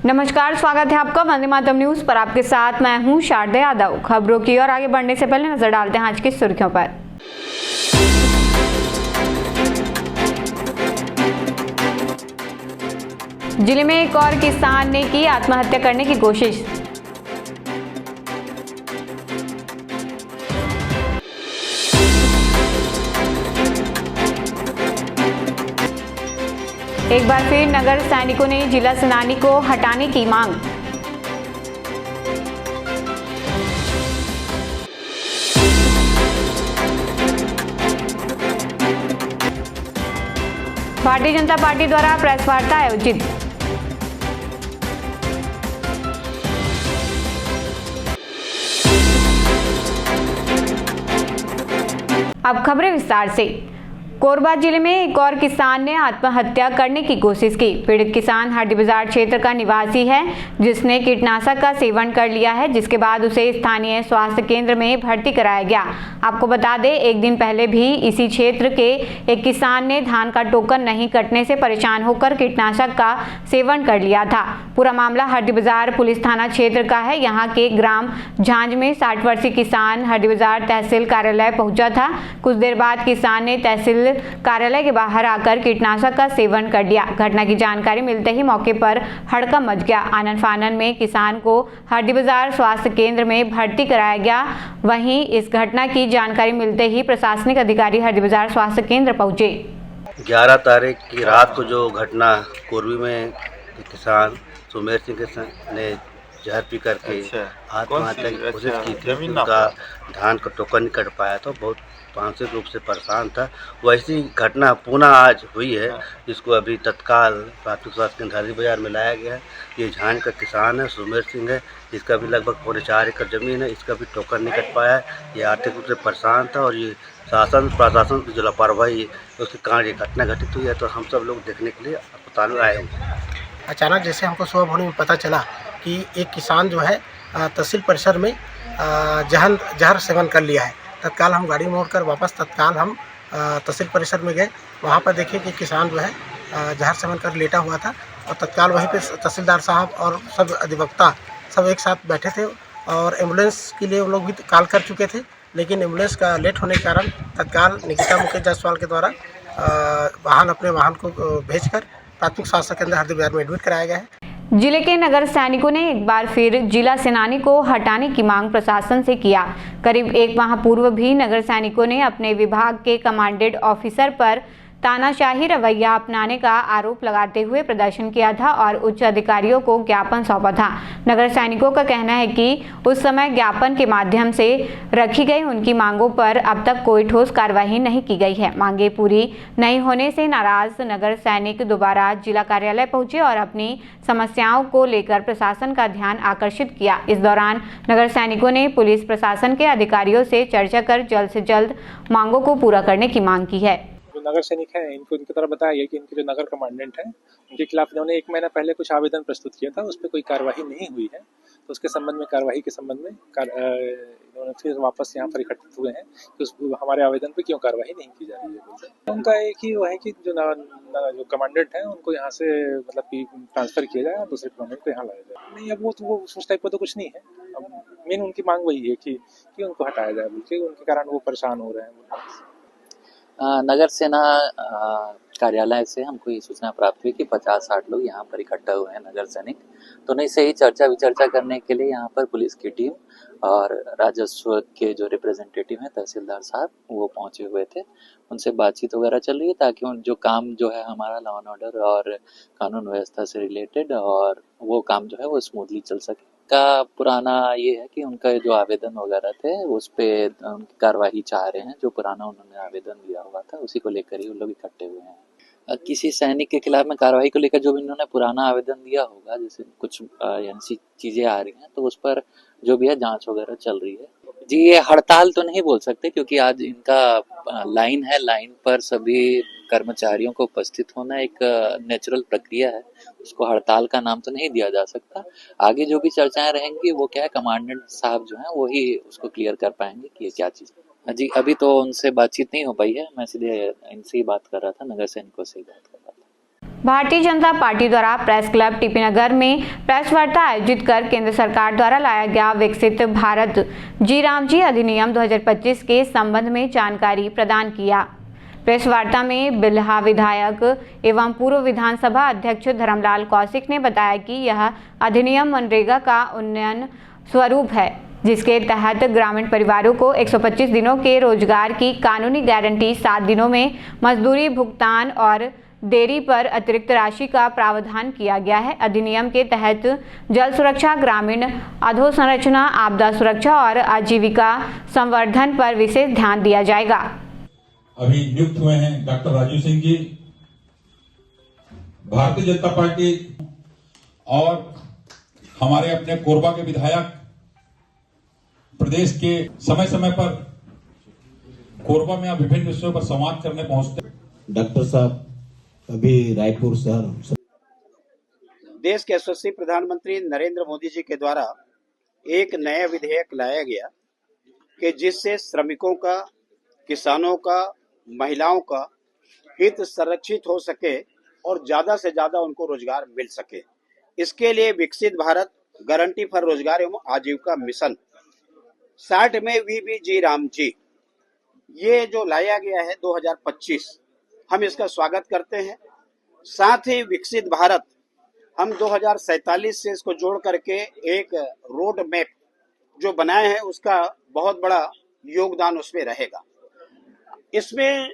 नमस्कार, स्वागत है आपका वंदे मातरम न्यूज पर। आपके साथ मैं हूं शारदा यादव। खबरों की और आगे बढ़ने से पहले नजर डालते हैं आज की सुर्खियों पर। जिले में एक और किसान ने की आत्महत्या करने की कोशिश। एक बार फिर नगर सैनिकों ने जिला सेनानी को हटाने की मांग। भारतीय जनता पार्टी द्वारा प्रेस वार्ता आयोजित। अब खबरें विस्तार से। कोरबा जिले में एक और किसान ने आत्महत्या करने की कोशिश की। पीड़ित किसान हड्डी बाजार क्षेत्र का निवासी है, जिसने कीटनाशक का सेवन कर लिया है, जिसके बाद उसे स्थानीय स्वास्थ्य केंद्र में भर्ती कराया गया। आपको बता दें, एक दिन पहले भी इसी क्षेत्र के एक किसान ने धान का टोकन नहीं कटने से परेशान होकर कीटनाशक का सेवन कर लिया था। पूरा मामला हड्डी बाजार पुलिस थाना क्षेत्र का है। यहाँ के ग्राम झांझ में 60 वर्षीय किसान हड्डी बाजार तहसील कार्यालय पहुंचा था। कुछ देर बाद किसान ने तहसील कार्यालय के बाहर आकर कीटनाशक का सेवन कर लिया। घटना की जानकारी मिलते ही मौके पर हड़कंप मच गया। आनन फानन में किसान को हड्डी बाजार स्वास्थ्य केंद्र में भर्ती कराया गया। वहीं इस घटना की जानकारी मिलते ही प्रशासनिक अधिकारी हड्डी बाजार स्वास्थ्य केंद्र पहुंचे। 11 तारीख की रात को जो घटना कोरबी में किसान सुमेर सिंह ने जहर पी करके आत्महत्या की कोशिश की थी, उनका धान का टोकन नहीं कट पाया तो बहुत मानसिक रूप से परेशान था। वैसी घटना पुनः आज हुई है, जिसको अभी तत्काल प्राथमिक स्वास्थ्य केंद्र हड्डी बाजार में लाया गया है। ये झांझ का किसान है, सुमेर सिंह है, इसका भी लगभग 4.5 एकड़ जमीन है। इसका भी टोकन नहीं कट पाया है। ये आर्थिक रूप से परेशान था और ये शासन प्रशासन की जो लापरवाही है उसके कारण ये घटना घटित हुई है। तो हम सब लोग देखने के लिए अस्पताल में आए हुए हैं। अचानक जैसे हमको सुबह भोर में पता चला कि एक किसान जो है तहसील परिसर में जहर सेवन कर लिया है। तत्काल हम गाड़ी मोड़कर वापस तत्काल हम तहसील परिसर में गए। वहाँ पर देखे कि किसान जो है जहर सेवन कर लेटा हुआ था और तत्काल वहीं पे तहसीलदार साहब और सब अधिवक्ता सब एक साथ बैठे थे और एम्बुलेंस के लिए वो लोग भी कॉल कर चुके थे, लेकिन एम्बुलेंस का लेट होने के कारण तत्काल निकिता मुकेश जायसवाल के द्वारा अपने वाहन को भेजकर प्राथमिक स्वास्थ्य केंद्र हड्डी बाजार में एडमिट कराया गया है। जिले के नगर सैनिकों ने एक बार फिर जिला सेनानी को हटाने की मांग प्रशासन से किया। करीब एक माह पूर्व भी नगर सैनिकों ने अपने विभाग के कमांडेंट ऑफिसर पर तानाशाही रवैया अपनाने का आरोप लगाते हुए प्रदर्शन किया था और उच्च अधिकारियों को ज्ञापन सौंपा था। नगर सैनिकों का कहना है कि उस समय ज्ञापन के माध्यम से रखी गई उनकी मांगों पर अब तक कोई ठोस कार्रवाई नहीं की गई है। मांगे पूरी नहीं होने से नाराज नगर सैनिक दोबारा जिला कार्यालय पहुंचे और अपनी समस्याओं को लेकर प्रशासन का ध्यान आकर्षित किया। इस दौरान नगर सैनिकों ने पुलिस प्रशासन के अधिकारियों से चर्चा कर जल्द से जल्द मांगों को पूरा करने की मांग की है। नगर सैनिक है, इनको इनकी तरफ बताया गया कि इनके जो नगर कमांडेंट हैं उनके खिलाफ इन्होंने 1 महीना पहले कुछ आवेदन प्रस्तुत किया था, उस पर कोई कार्यवाही नहीं हुई है। तो उसके संबंध में कार्यवाही के संबंध में इन्होंने फिर वापस यहाँ पर इकट्ठित हुए हैं कि उस हमारे आवेदन पे क्यों कार्यवाही नहीं की जा रही है। उनका एक ही वो है कि जो कमांडेंट हैं उनको यहाँ से मतलब कि ट्रांसफर किया जाए और दूसरे कमांडेंट को यहाँ लाया जाए। नहीं, अब वो उस टाइप का तो कुछ नहीं है। अब मेन उनकी मांग वही है कि उनको हटाया जाए, बल्कि उनके कारण वो परेशान हो रहे हैं। नगर सेना कार्यालय से हमको ये सूचना प्राप्त हुई कि 50-60 लोग यहाँ पर इकट्ठा हुए हैं नगर सैनिक। तो नहीं से ही चर्चा विचर्चा करने के लिए यहाँ पर पुलिस की टीम और राजस्व के जो रिप्रेजेंटेटिव हैं तहसीलदार साहब वो पहुंचे हुए थे। उनसे बातचीत वगैरह चल रही है ताकि जो काम जो है हमारा लॉ एंड ऑर्डर और कानून व्यवस्था से रिलेटेड और वो काम जो है वो स्मूथली चल सके। का पुराना ये है कि उनका जो आवेदन वगैरह थे उस पे उनकी कार्यवाही चाह रहे हैं। जो पुराना उन्होंने आवेदन दिया हुआ था उसी को लेकर ही उन लोग इकट्ठे हुए हैं। किसी सैनिक के खिलाफ में कार्रवाई को लेकर जो भी इन्होंने पुराना आवेदन दिया होगा, जैसे कुछ ऐसी चीजें आ रही हैं तो उस पर जो भी है जांच वगैरह चल रही है। जी, ये हड़ताल तो नहीं बोल सकते क्योंकि आज इनका लाइन है, लाइन पर सभी कर्मचारियों को उपस्थित होना एक नेचुरल प्रक्रिया है, उसको हड़ताल का नाम तो नहीं दिया जा सकता। आगे जो भी चर्चाएं रहेंगी वो क्या है, कमांडेंट साहब जो हैं वो ही उसको क्लियर कर पाएंगे कि ये क्या चीज़ है। जी, अभी तो उनसे बातचीत नहीं हो पाई है, मैं सीधे इनसे ही बात कर रहा था, नगर सैनिकों से ही बात कर रहा था। भारतीय जनता पार्टी द्वारा प्रेस क्लब टीपी नगर में प्रेस वार्ता आयोजित कर केंद्र सरकार द्वारा लाया गया विकसित भारत जी राम जी अधिनियम 2025 के संबंध में जानकारी प्रदान किया। प्रेस वार्ता में बिल्हा विधायक एवं पूर्व विधानसभा अध्यक्ष धर्मलाल कौशिक ने बताया कि यह अधिनियम मनरेगा का उन्नयन स्वरूप है, जिसके तहत ग्रामीण परिवारों को 125 दिनों के रोजगार की कानूनी गारंटी, 7 दिनों में मजदूरी भुगतान और देरी पर अतिरिक्त राशि का प्रावधान किया गया है। अधिनियम के तहत जल सुरक्षा, ग्रामीण अधोसंरचना, आपदा सुरक्षा और आजीविका संवर्धन पर विशेष ध्यान दिया जाएगा। अभी नियुक्त हुए हैं डॉक्टर राजू सिंह जी, भारतीय जनता पार्टी और हमारे अपने कोरबा के विधायक प्रदेश के समय समय पर कोरबा में विभिन्न विषयों पर संवाद करने पहुंचते। डॉक्टर साहब अभी रायपुर शहर देश के यशस्वी प्रधानमंत्री नरेंद्र मोदी जी के द्वारा एक नया विधेयक लाया गया कि जिससे श्रमिकों का, किसानों का, महिलाओं का हित संरक्षित हो सके और ज्यादा से ज्यादा उनको रोजगार मिल सके। इसके लिए विकसित भारत गारंटी फॉर रोजगार एवं आजीविका मिशन 60 में वीबीजी राम जी, ये जो लाया गया है 2025, हम इसका स्वागत करते हैं। साथ ही विकसित भारत हम 2047 से इसको जोड़ करके एक रोड मैप जो बनाए हैं, उसका बहुत बड़ा योगदान उसमें रहेगा। इसमें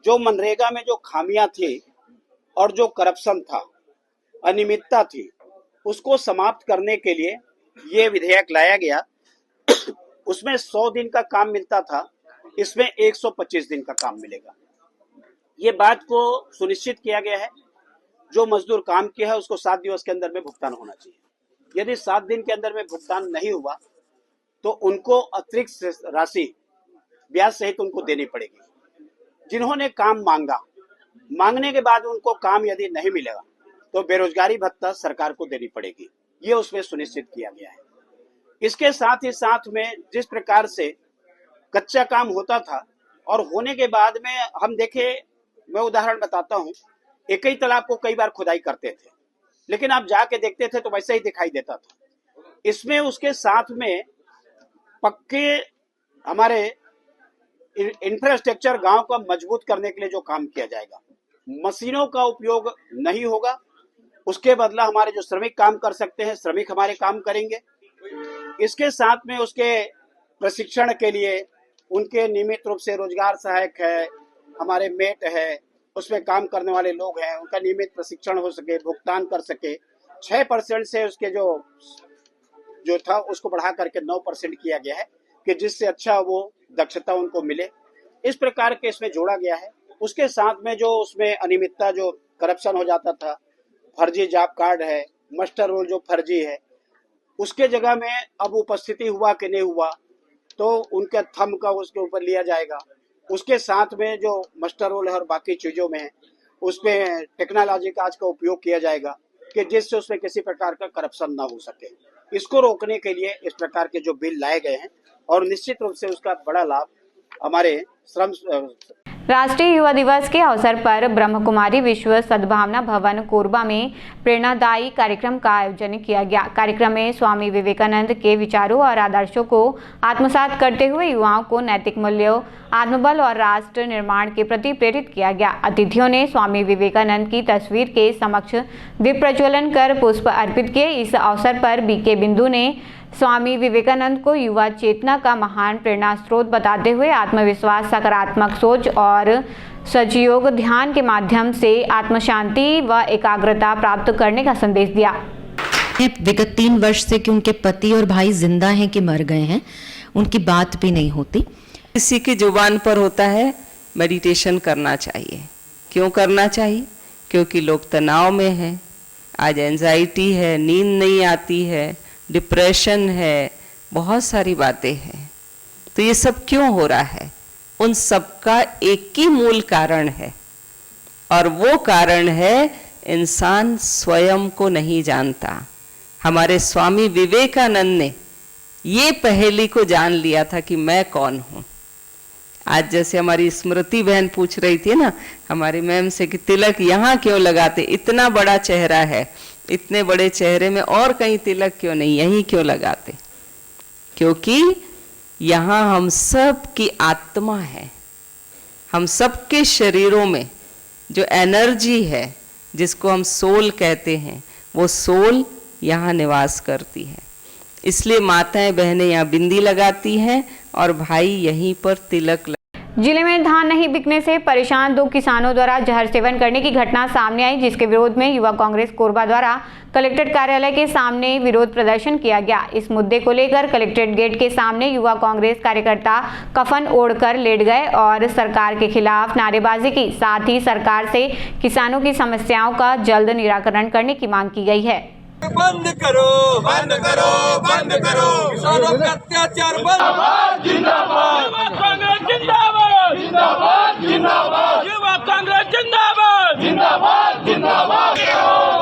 जो मनरेगा में जो खामियां थी और जो करप्शन था, अनियमितता थी, उसको समाप्त करने के लिए ये विधेयक लाया गया। उसमें 100 दिन का काम मिलता था, इसमें 125 दिन का काम मिलेगा। ये बात को सुनिश्चित किया गया है, जो मजदूर काम किया है उसको 7 दिवस के अंदर में भुगतान होना चाहिए। यदि 7 दिन के अंदर में भुगतान नहीं हुआ तो उनको अतिरिक्त राशि ब्याज सहित उनको देनी पड़ेगी। जिन्होंने काम मांगने के बाद उनको काम यदि नहीं मिलेगा तो बेरोजगारी भत्ता सरकार को देनी पड़ेगी। ये उसमें सुनिश्चित किया गया है। इसके साथ ही साथ में जिस प्रकार से कच्चा काम होता था और होने के बाद में हम देखे, मैं उदाहरण बताता हूँ, एक ही तालाब को कई बार खुदाई करते थे, लेकिन आप जाके देखते थे तो वैसे ही दिखाई देता था। इसमें उसके साथ में पक्के हमारे इंफ्रास्ट्रक्चर गांव का मजबूत करने के लिए जो काम किया जाएगा, मशीनों का उपयोग नहीं होगा, उसके बदला हमारे जो श्रमिक काम कर सकते हैं, श्रमिक हमारे काम करेंगे। इसके साथ में उसके प्रशिक्षण के लिए उनके नियमित रूप से रोजगार सहायक है, हमारे मेट है, उसमें काम करने वाले लोग हैं, उनका नियमित प्रशिक्षण हो सके, भुगतान कर सके। 6% से उसके जो था उसको बढ़ा करके 9% किया गया है कि जिससे अच्छा वो दक्षता उनको मिले। इस प्रकार के इसमें जोड़ा गया है। उसके साथ में जो उसमें अनियमितता, जो करप्शन हो जाता था, फर्जी जॉब कार्ड है, मास्टर रोल जो फर्जी है, उसके जगह में अब उपस्थिति हुआ कि नहीं हुआ तो उनके थंब का उसके ऊपर लिया जाएगा। उसके साथ में जो मास्टर रोल है और बाकी चीजों में उसमें टेक्नोलॉजी का आज का उपयोग किया जाएगा कि जिससे उसमें किसी प्रकार का करप्शन ना हो सके। इसको रोकने के लिए इस प्रकार के जो बिल लाए गए हैं और निश्चित रूप से उसका बड़ा लाभ हमारे श्रम। राष्ट्रीय युवा दिवस के अवसर पर ब्रह्म कुमारी विश्व सद्भावना भवन कोरबा में प्रेरणादायी कार्यक्रम का आयोजन किया गया। कार्यक्रम में स्वामी विवेकानंद के विचारों और आदर्शों को आत्मसात करते हुए युवाओं को नैतिक मूल्यों, आत्मबल और राष्ट्र निर्माण के प्रति प्रेरित किया गया। अतिथियों ने स्वामी विवेकानंद की तस्वीर के समक्ष दीप प्रज्वलन कर पुष्प अर्पित किए। इस अवसर पर बीके बिंदु ने स्वामी विवेकानंद को युवा चेतना का महान प्रेरणा स्रोत बताते हुए आत्मविश्वास, सकारात्मक सोच और सजयोग ध्यान के माध्यम से आत्म शांति व एकाग्रता प्राप्त करने का संदेश दिया। विगत 3 वर्ष से कि उनके पति और भाई जिंदा हैं कि मर गए हैं, उनकी बात भी नहीं होती। किसी की जुबान पर होता है मेडिटेशन करना चाहिए। क्यों करना चाहिए? क्योंकि लोग तनाव में हैं, आज एंजाइटी है, नींद नहीं आती है, डिप्रेशन है, बहुत सारी बातें हैं। तो ये सब क्यों हो रहा है? उन सब का एक ही मूल कारण है और वो कारण है इंसान स्वयं को नहीं जानता। हमारे स्वामी विवेकानंद ने ये पहेली को जान लिया था कि मैं कौन हूँ। आज जैसे हमारी स्मृति बहन पूछ रही थी ना हमारी मैम से कि तिलक यहाँ क्यों लगाते, इतना बड़ा चेहरा है, इतने बड़े चेहरे में और कहीं तिलक क्यों नहीं, यहीं क्यों लगाते? क्योंकि यहाँ हम सब की आत्मा है, हम सबके शरीरों में जो एनर्जी है जिसको हम सोल कहते हैं, वो सोल यहाँ निवास करती है। इसलिए माताएं बहनें यहाँ बिंदी लगाती हैं और भाई यहीं पर तिलक जिले में धान नहीं बिकने से परेशान 2 किसानों द्वारा जहर सेवन करने की घटना सामने आई, जिसके विरोध में युवा कांग्रेस कोरबा द्वारा कलेक्ट्रेट कार्यालय के सामने विरोध प्रदर्शन किया गया। इस मुद्दे को लेकर कलेक्ट्रेट गेट के सामने युवा कांग्रेस कार्यकर्ता कफन ओढ़कर लेट गए और सरकार के खिलाफ नारेबाजी की। साथ ही सरकार से किसानों की समस्याओं का जल्द निराकरण करने की मांग की गई है। बंद करो, बंद करो, बंद करो, किसानों का अत्याचार बंद। जिंदाबाद, जिंदाबाद, जिंदाबाद, जिंदाबाद, युवा कांग्रेस जिंदाबाद, जिंदाबाद, जिंदाबाद,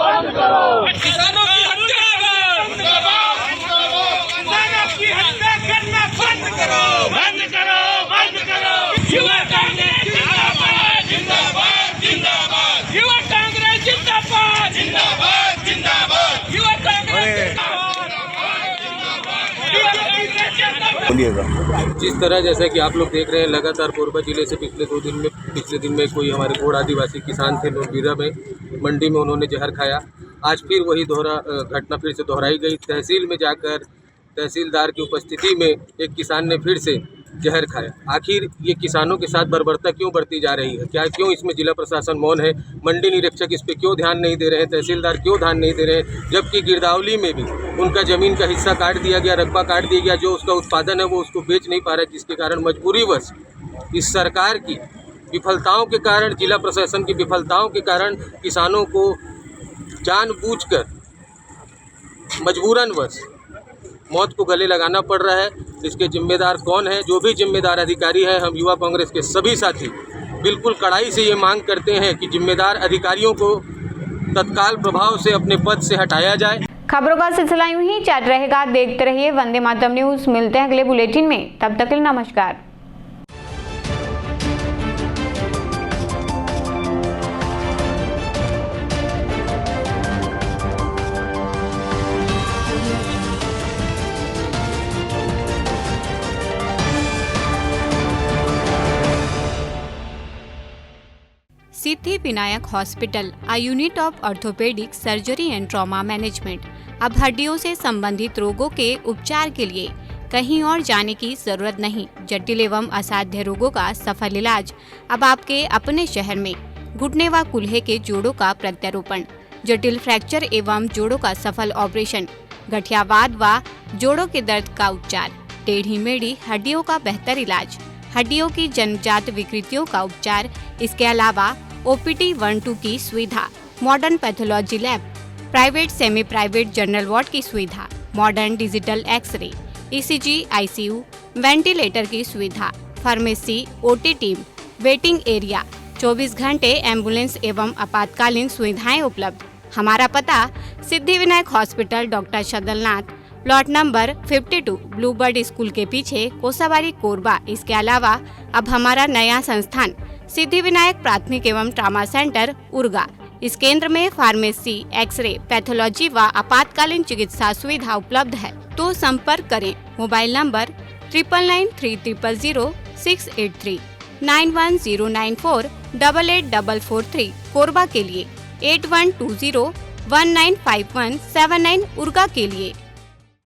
बंद करो, किसानों की हत्या बंद करो, किसानों की हत्या करना बंद करो, बंद करो, बंद करो, युवा कांग्रेस जिंदाबाद, जिंदाबाद, जिंदाबाद, युवा कांग्रेस जिंदाबाद, जिंदाबाद, जिंदाबाद। जिस तरह जैसा कि आप लोग देख रहे हैं लगातार कोरबा जिले से पिछले दिन में कोई हमारे गोड़ आदिवासी किसान थे नोरबीरा में मंडी में उन्होंने जहर खाया। आज फिर वही घटना फिर से दोहराई गई। तहसील में जाकर तहसीलदार की उपस्थिति में एक किसान ने फिर से जहर खाया। आखिर ये किसानों के साथ बर्बरता क्यों बढ़ती जा रही है? क्यों इसमें जिला प्रशासन मौन है? मंडी निरीक्षक इस पे क्यों ध्यान नहीं दे रहे हैं? तहसीलदार क्यों ध्यान नहीं दे रहे हैं? जबकि गिरदावली में भी उनका ज़मीन का हिस्सा काट दिया गया, रकबा काट दिया गया, जो उसका उत्पादन है वो उसको बेच नहीं पा रहा है, जिसके कारण मजबूरीवश इस सरकार की विफलताओं के कारण, जिला प्रशासन की विफलताओं के कारण किसानों को जानबूझकर मजबूरनवश मौत को गले लगाना पड़ रहा है। इसके जिम्मेदार कौन है? जो भी जिम्मेदार अधिकारी है, हम युवा कांग्रेस के सभी साथी बिल्कुल कड़ाई से ये मांग करते हैं कि जिम्मेदार अधिकारियों को तत्काल प्रभाव से अपने पद से हटाया जाए। खबरों का सिलसिला यूं ही जारी रहेगा। देखते रहिए वंदे मातरम न्यूज। मिलते हैं अगले बुलेटिन में, तब तक के लिए नमस्कार। Siddhi Vinayak hospital, a unit of orthopaedic surgery and trauma management. अब हड्डियों से संबंधित रोगों के उपचार के लिए कहीं और जाने की जरूरत नहीं। जटिल एवं असाध्य रोगों का सफल इलाज अब आपके अपने शहर में। घुटने व कूल्हे के जोड़ों का प्रत्यारोपण, जटिल फ्रैक्चर एवं जोड़ों का सफल ऑपरेशन, गठियावाद व जोड़ों के दर्द का उपचार, टेढ़ी मेढ़ी हड्डियों का बेहतर इलाज, हड्डियों की जन्मजात विकृतियों का उपचार। इसके अलावा OPT 1-2 की सुविधा, modern pathology lab, private semi private general ward की सुविधा, modern digital x-ray, ECG, ICU, ventilator की सुविधा, pharmacy, OT team, waiting area, 24 घंटे एम्बुलेंस एवं आपातकालीन सुविधाएं उपलब्ध। हमारा पता Siddhi Vinayak hospital, doctor Shadalnath, plot number 52, Bluebird School के पीछे, कोसाबारी, कोरबा। इसके अलावा अब हमारा नया संस्थान सिद्धि विनायक प्राथमिक एवं ट्रामा सेंटर, उर्गा। इस केंद्र में फार्मेसी, एक्सरे, पैथोलॉजी व आपातकालीन चिकित्सा सुविधा उपलब्ध है। तो संपर्क करें। मोबाइल नंबर 9993000683, 9109488443 कोरबा के लिए, 8120195179 उर्गा के लिए।